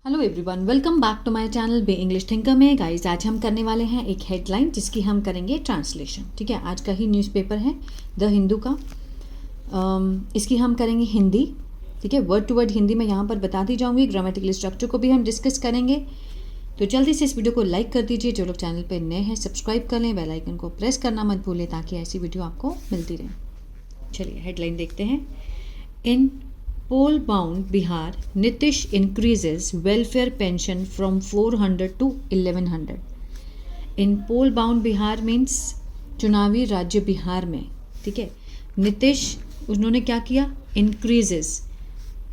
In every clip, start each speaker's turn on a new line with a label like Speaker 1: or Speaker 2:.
Speaker 1: Hello everyone, welcome back to my channel be English thinker में। Guys, आज हम करने वाले हैं एक हेडलाइन जिसकी हम करेंगे ट्रांसलेशन। ठीक है, आज का ही न्यूज़पेपर है द हिंदू का। इसकी हम करेंगे हिंदी। ठीक है, वर्ड टू वर्ड हिंदी में यहाँ पर बताती जाऊँगी। ग्रामेटिकल स्ट्रक्चर को भी हम डिस्कस करेंगे। तो जल्दी से इस वीडियो को लाइक कर दीजिए। जो लोग चैनल पर नए हैं सब्सक्राइब कर लें, बेल आइकन को प्रेस करना मत भूलें ताकि ऐसी वीडियो आपको मिलती रहे। चलिए हेडलाइन देखते हैं। इन Poll bound Bihar, Nitish increases welfare pension from 400 to 1100. In poll bound Bihar means चुनावी राज्य बिहार में, ठीक है, नीतीश उन्होंने क्या किया, इंक्रीजेस,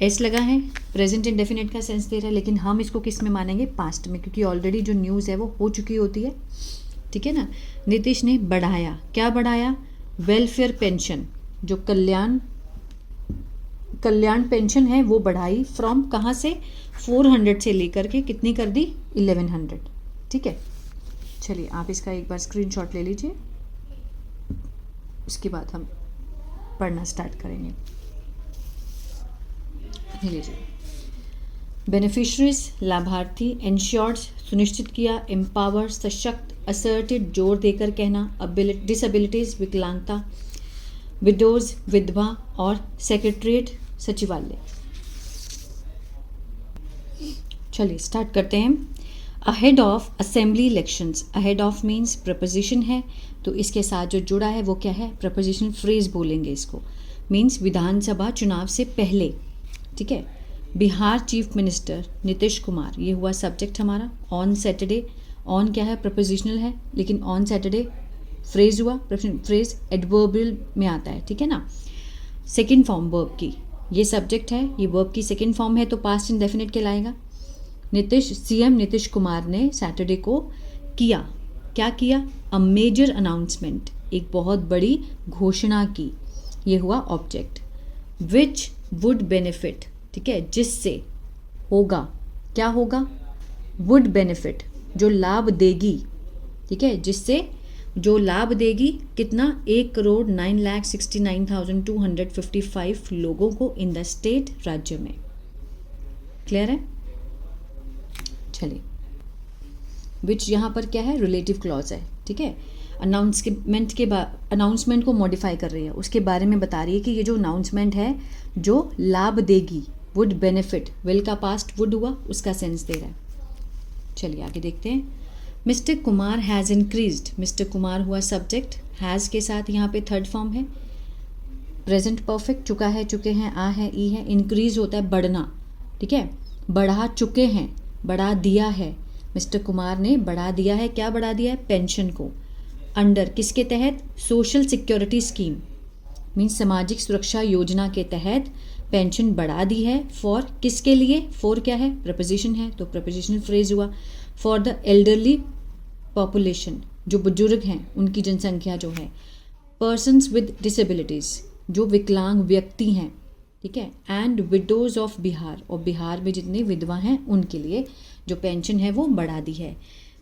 Speaker 1: एस लगा है, प्रेजेंट इंडेफिनिट का सेंस दे रहा है, लेकिन हम इसको किस में मानेंगे, पास्ट में, क्योंकि ऑलरेडी जो न्यूज़ है वो हो चुकी होती है। ठीक है ना। नीतीश ने बढ़ाया, क्या बढ़ाया, वेलफेयर पेंशन, जो कल्याण पेंशन है वो बढ़ाई। फ्रॉम कहाँ से, 400 से लेकर के कितनी कर दी, 1100। ठीक है, चलिए आप इसका एक बार स्क्रीनशॉट ले लीजिए, उसके बाद हम पढ़ना स्टार्ट करेंगे। लीजिए, बेनिफिशरीज, लाभार्थी, इंश्योर्ड सुनिश्चित किया, एम्पावर सशक्त, असर्टेड जोर देकर कहना, डिसेबिलिटीज विकलांगता, विडोज विधवा, और सेक्रेटरीट सचिवालय। चलिए स्टार्ट करते हैं। Ahead of assembly elections, ahead of means preposition है, तो इसके साथ जो जुड़ा है वो क्या है, प्रपोजिशन फ्रेज बोलेंगे इसको। मीन्स विधानसभा चुनाव से पहले। ठीक है, बिहार चीफ मिनिस्टर नीतीश कुमार, ये हुआ सब्जेक्ट हमारा। ऑन सैटरडे, ऑन क्या है, प्रपोजिशनल है, लेकिन ऑन सैटरडे फ्रेज हुआ। फ्रेज एडवर्बियल में आता है, ठीक है ना। सेकेंड फॉर्म वर्ब की, ये सब्जेक्ट है, ये वर्ब की सेकेंड फॉर्म है, तो पास्ट इंडेफिनिट कहलाएगा। सीएम नीतीश कुमार ने सैटरडे को किया, क्या किया, अ मेजर अनाउंसमेंट, एक बहुत बड़ी घोषणा की, ये हुआ ऑब्जेक्ट। विच वुड बेनिफिट, ठीक है, जिससे होगा, क्या होगा, वुड बेनिफिट, जो लाभ देगी, ठीक है, जिससे जो लाभ देगी, कितना, 1,09,69,255 लोगों को इन द स्टेट, राज्य में। क्लियर है। चलिए, विच यहाँ पर क्या है, रिलेटिव क्लॉज है। ठीक है, अनाउंसमेंट को मॉडिफाई कर रही है, उसके बारे में बता रही है कि ये जो अनाउंसमेंट है जो लाभ देगी, वुड बेनिफिट, विल का पास्ट वुड हुआ, उसका सेंस दे रहा है। चलिए आगे देखते हैं। Mister Kumar has increased, mister Kumar हुआ सब्जेक्ट, हैज़ के साथ यहाँ पे थर्ड फॉर्म है, प्रेजेंट परफेक्ट, चुका है, चुके हैं, आ है, ई है, इंक्रीज होता है बढ़ना। ठीक है, बढ़ा चुके हैं, बढ़ा दिया है, मिस्टर कुमार ने बढ़ा दिया है, क्या बढ़ा दिया है, पेंशन को। अंडर किसके तहत, सोशल सिक्योरिटी स्कीम, मीन्स सामाजिक सुरक्षा योजना के तहत पेंशन बढ़ा दी है। फॉर किसके लिए, फॉर क्या है, प्रपोजिशन है, तो प्रपोजिशनल फ्रेज हुआ। फॉर द एल्डरली पॉपुलेशन, जो बुजुर्ग हैं उनकी जनसंख्या जो है। पर्सन्स विद डिसेबिलिटीज़, जो विकलांग व्यक्ति हैं। ठीक है, एंड विडोज ऑफ बिहार, और बिहार में जितने विधवा हैं उनके लिए जो पेंशन है वो बढ़ा दी है।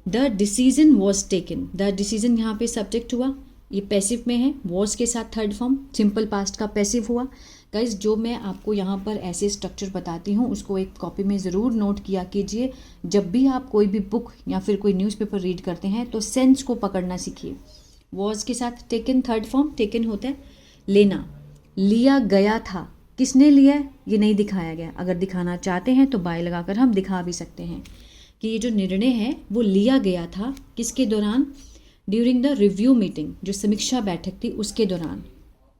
Speaker 1: The decision was taken, the decision यहाँ पे सब्जेक्ट हुआ, ये पैसिव में है, वॉज के साथ थर्ड फॉर्म, सिंपल पास्ट का पैसिव हुआ। गाइज, जो मैं आपको यहाँ पर ऐसे स्ट्रक्चर बताती हूँ उसको एक कॉपी में ज़रूर नोट किया कीजिए। जब भी आप कोई भी बुक या फिर कोई न्यूज़पेपर रीड करते हैं तो सेंस को पकड़ना सीखिए। वॉज के साथ टेकन, थर्ड फॉर्म, टेकन होता है लेना, लिया गया था, किसने लिया ये नहीं दिखाया गया, अगर दिखाना चाहते हैं तो बाय लगाकर हम दिखा भी सकते हैं कि ये जो निर्णय है वो लिया गया था, किसके दौरान, ड्यूरिंग द रिव्यू मीटिंग, जो समीक्षा बैठक थी उसके दौरान।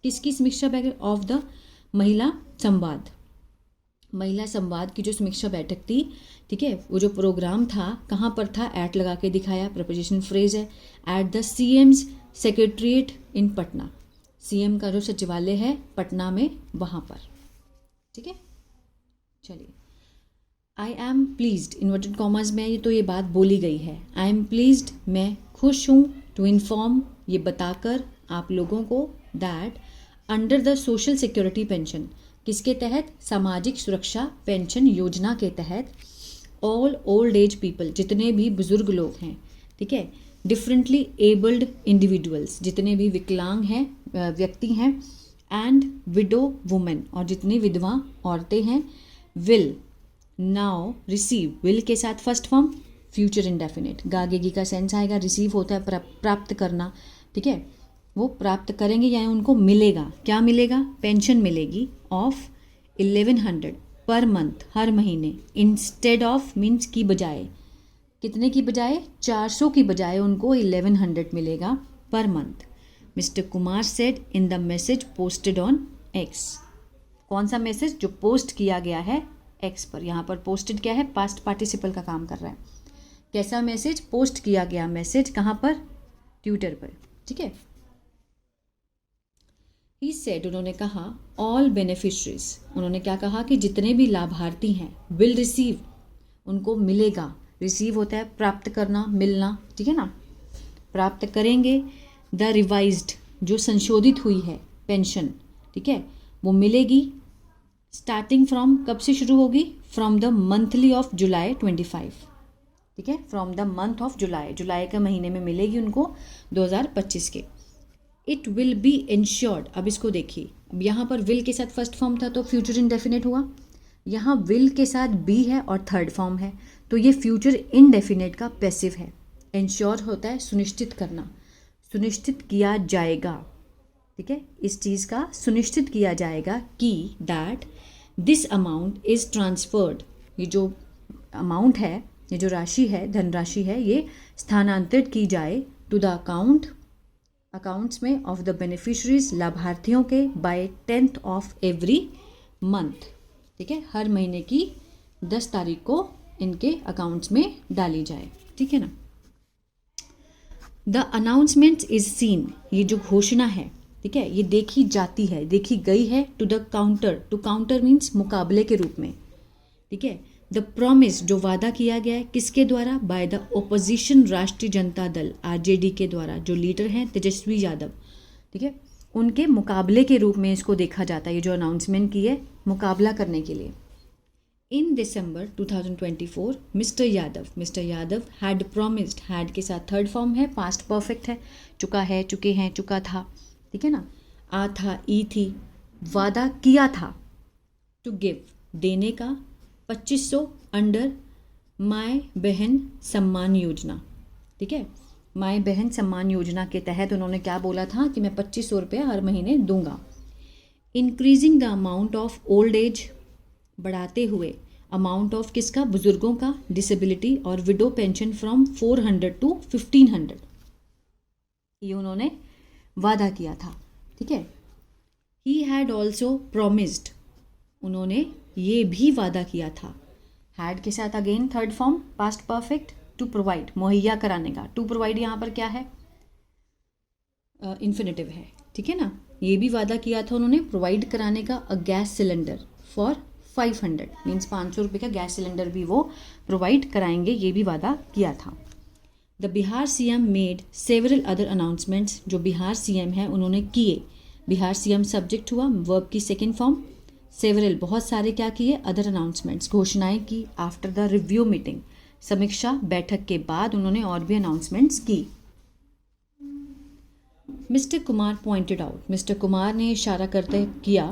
Speaker 1: किसकी समीक्षा बैठक, ऑफ द महिला संवाद, महिला संवाद की जो समीक्षा बैठक थी। ठीक है, वो जो प्रोग्राम था कहाँ पर था, एट लगा के दिखाया, प्रपोजिशन फ्रेज है। At the CM's secretariat in Patna, CM का जो सचिवालय है पटना में, वहाँ पर। ठीक है, चलिए, I am pleased, inverted commas में ये तो ये बात बोली गई है। आई एम प्लीज्ड, मैं खुश हूँ, टू इन्फॉर्म, ये बताकर आप लोगों को, that under the social security pension, किसके तहत, सामाजिक सुरक्षा पेंशन योजना के तहत, ऑल ओल्ड एज पीपल, जितने भी बुजुर्ग लोग हैं, ठीक है, डिफरेंटली एबल्ड इंडिविजुअल्स, जितने भी विकलांग हैं व्यक्ति हैं, एंड विडो वुमेन, और जितनी विधवा औरतें हैं, विल नाउ रिसीव, विल के साथ फर्स्ट फॉर्म फ्यूचर इंडेफिनिट, गागेगी का सेंस आएगा, रिसीव होता है प्राप्त करना, ठीक है, वो प्राप्त करेंगे या उनको मिलेगा, क्या मिलेगा, पेंशन मिलेगी ऑफ 1100 पर मंथ, हर महीने, इंस्टेड ऑफ मीन्स की बजाय, कितने की बजाय, 400 की बजाय उनको 1100 मिलेगा per month. Mister Kumar said in the message posted on x, कौन सा मैसेज, जो पोस्ट किया गया है एक्स पर, यहाँ पर पोस्टेड क्या है, पास्ट पार्टिसिपल का काम कर रहा है, कैसा मैसेज, पोस्ट किया गया मैसेज, कहाँ पर, ट्विटर पर, ठीक है। ही सेड, उन्होंने कहा, ऑल बेनिफिशरीज, उन्होंने क्या कहा कि जितने भी लाभार्थी हैं, विल रिसीव, उनको मिलेगा, रिसीव होता है प्राप्त करना, मिलना, ठीक है ना, प्राप्त करेंगे, द रिवाइज्ड, जो संशोधित हुई है पेंशन, ठीक है, वो मिलेगी, स्टार्टिंग फ्रॉम, कब से शुरू होगी, from the monthly of July 25, ठीक है, from the month of July, जुलाई के महीने में मिलेगी उनको 2025 के। इट विल बी इंश्योर्ड, अब इसको देखिए, अब यहाँ पर विल के साथ फर्स्ट फॉर्म था तो फ्यूचर इंडेफिनिट हुआ, यहाँ विल के साथ बी है और थर्ड फॉर्म है, तो ये फ्यूचर इनडेफिनिट का पैसिव है। इंश्योर होता है सुनिश्चित करना, सुनिश्चित किया जाएगा, ठीक है, इस चीज़ का सुनिश्चित किया जाएगा कि that this amount is transferred, ये जो अमाउंट है, ये जो राशि है, धनराशि है, ये स्थानांतरित की जाए टू द अकाउंट्स में ऑफ द बेनिफिशरीज, लाभार्थियों के, bye 10th of every month, ठीक है, हर महीने की 10 तारीख को इनके अकाउंट्स में डाली जाए, ठीक है ना। द अनाउंसमेंट इज सीन, ये जो घोषणा है, ठीक है, ये देखी जाती है, देखी गई है, to the counter, to counter means मुकाबले के रूप में, ठीक है, द प्रॉमिस, जो वादा किया गया है, किसके द्वारा, बाय द ओपोजिशन राष्ट्रीय जनता दल, आरजेडी के द्वारा, जो लीडर हैं तेजस्वी यादव, ठीक है, उनके मुकाबले के रूप में इसको देखा जाता है, ये जो अनाउंसमेंट की है मुकाबला करने के लिए। इन दिसंबर 2024 mister Yadav had promised, had के साथ थर्ड फॉर्म है, पास्ट परफेक्ट है, चुका है, चुके हैं, चुका था, ठीक है ना, आ था, ई थी, वादा किया था, टू गिव, देने का, 2500 अंडर माय बहन सम्मान योजना, ठीक है, माय बहन सम्मान योजना के तहत उन्होंने क्या बोला था कि मैं 2500 रुपये हर महीने दूंगा। Increasing the amount of old age, बढ़ाते हुए अमाउंट ऑफ किसका, बुजुर्गों का, डिसेबिलिटी और विडो पेंशन फ्रॉम 400 टू 1500, ये उन्होंने वादा किया था, ठीक है। ही हैड ऑल्सो प्रोमिस्ड, उन्होंने ये भी वादा किया था, हैड के साथ again third form past perfect, to provide, मुहैया कराने का, टू प्रोवाइड यहाँ पर क्या है, इन्फिनेटिव है, ठीक है ना, ये भी वादा किया था उन्होंने प्रोवाइड कराने का, a gas cylinder for 500 means 500 रुपये का गैस सिलेंडर भी वो प्रोवाइड कराएंगे, ये भी वादा किया था। The Bihar CM made several other announcements, जो बिहार सीएम है उन्होंने किए, बिहार सीएम सब्जेक्ट हुआ, वर्ब की सेकेंड फॉर्म, सेवरल बहुत सारे क्या किए, अदर अनाउंसमेंट्स, घोषणाएं की, आफ्टर द रिव्यू मीटिंग, समीक्षा बैठक के बाद उन्होंने और भी अनाउंसमेंट्स की। Mister Kumar pointed out, mister Kumar ने इशारा करते किया,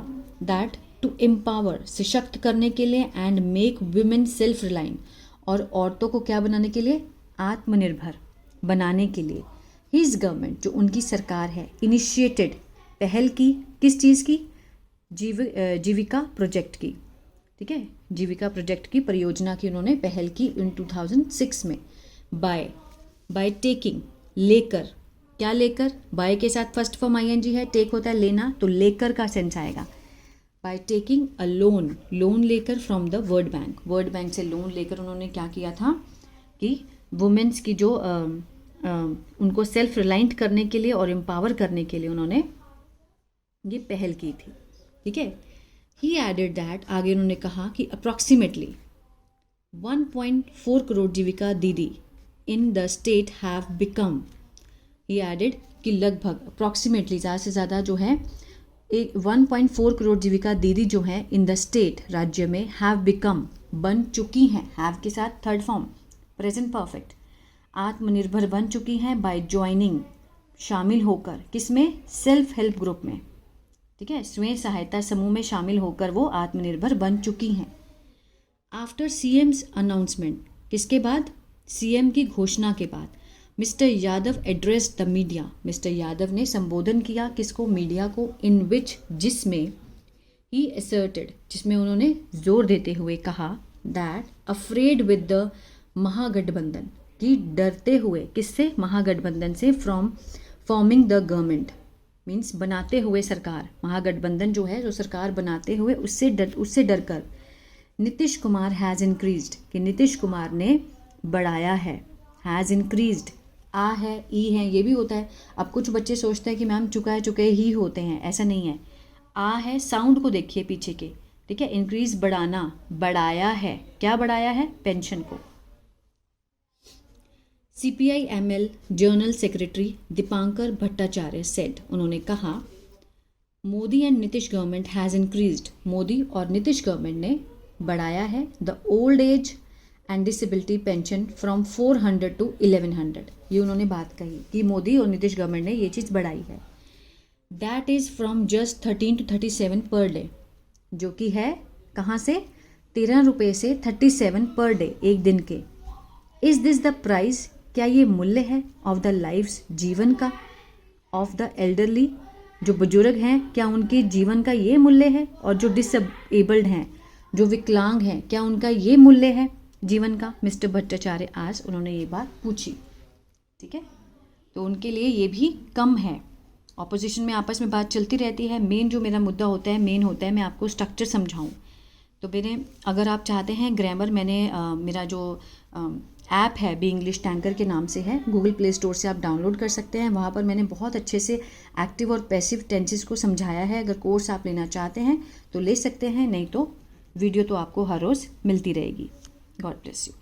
Speaker 1: दैट टू एम्पावर, सशक्त करने के लिए, and make women self reliant, और औरतों को क्या बनाने के लिए, आत्मनिर्भर बनाने के लिए, हिज गवर्नमेंट, जो उनकी सरकार है, इनिशिएटेड, पहल की, किस चीज़ की, जीविका प्रोजेक्ट की, ठीक है, जीविका प्रोजेक्ट की, परियोजना की उन्होंने पहल की इन 2006 में। बाय टेकिंग, लेकर, क्या लेकर, बाय के साथ फर्स्ट फॉर्म आईएनजी है, टेक होता है लेना, तो लेकर का सेंस आएगा। By taking a loan, loan लेकर, फ्रॉम द वर्ल्ड बैंक से लोन लेकर उन्होंने क्या किया था कि वुमेन्स की जो उनको सेल्फ रिलायंट करने के लिए और एम्पावर करने के लिए उन्होंने ये पहल की थी, ठीक है। ही एडेड दैट, आगे उन्होंने कहा कि अप्रॉक्सीमेटली 1.4 करोड़ जीविका दीदी in the state have become, he added कि लगभग अप्रॉक्सीमेटली, ज़्यादा से ज़्यादा जो है 1.4 करोड़ जीविका दीदी जो है इन द स्टेट, राज्य में, हैव बिकम, बन चुकी हैं, हैव के साथ थर्ड फॉर्म प्रेजेंट परफेक्ट, आत्मनिर्भर बन चुकी हैं, बाय ज्वाइनिंग, शामिल होकर, किसमें, सेल्फ हेल्प ग्रुप में, ठीक है, स्वयं सहायता समूह में शामिल होकर वो आत्मनिर्भर बन चुकी हैं। आफ्टर सीएम्स अनाउंसमेंट, किसके बाद? सीएम की घोषणा के बाद, mister Yadav address the media, mister Yadav ने संबोधन किया किसको? मीडिया को, इन विच, जिसमें ही असर्टेड, जिसमें उन्होंने जोर देते हुए कहा दैट अफ्रेड विद द महागठबंधन, कि डरते हुए, किससे? महागठबंधन से, from forming the government, means बनाते हुए सरकार, महागठबंधन जो है, जो सरकार बनाते हुए उससे डर कर, नीतीश कुमार हैज़ इंक्रीज्ड, कि नीतीश कुमार ने बढ़ाया है, हैज़ इंक्रीज्ड, आ है, ई है, ये भी होता है। अब कुछ बच्चे सोचते हैं कि मैम चुके ही होते हैं, ऐसा नहीं है। आ है, साउंड को देखिए पीछे के, ठीक है। इंक्रीज बढ़ाना, बढ़ाया है, क्या बढ़ाया है? पेंशन को। CPI-ML journal secretary Dipankar Bhattacharya said, उन्होंने कहा Modi and Nitish government has increased, Modi और नीतीश गवर्नमेंट ने बढ़ाया है the old age and disability pension from 400 to 1100, ये उन्होंने बात कही कि मोदी और नीतीश गवर्नमेंट ने ये चीज़ बढ़ाई है। That is from just 13 to 37 per day, जो कि है कहाँ से? 13 रुपये से 37 पर डे, एक दिन के। इज़ दिस द प्राइस, क्या ये मूल्य है? ऑफ द लाइफ्स, जीवन का, ऑफ द एल्डरली, जो बुजुर्ग हैं, क्या उनके जीवन का ये मूल्य है? और जो डिसेबल्ड हैं, जो विकलांग हैं, क्या उनका ये मूल्य है जीवन का? मिस्टर भट्टाचार्य आज उन्होंने ये बात पूछी, ठीक है। तो उनके लिए ये भी कम है। ऑपोजिशन में आपस में बात चलती रहती है, मेन जो मेरा मुद्दा होता है, मेन होता है मैं आपको स्ट्रक्चर समझाऊं। तो मेरे, अगर आप चाहते हैं ग्रामर, मैंने मेरा जो ऐप है बी इंग्लिश टैंकर के नाम से है, गूगल प्ले स्टोर से आप डाउनलोड कर सकते हैं। वहाँ पर मैंने बहुत अच्छे से एक्टिव और पैसिव टेंसेस को समझाया है। अगर कोर्स आप लेना चाहते हैं तो ले सकते हैं, नहीं तो वीडियो तो आपको हर रोज़ मिलती रहेगी। God bless you.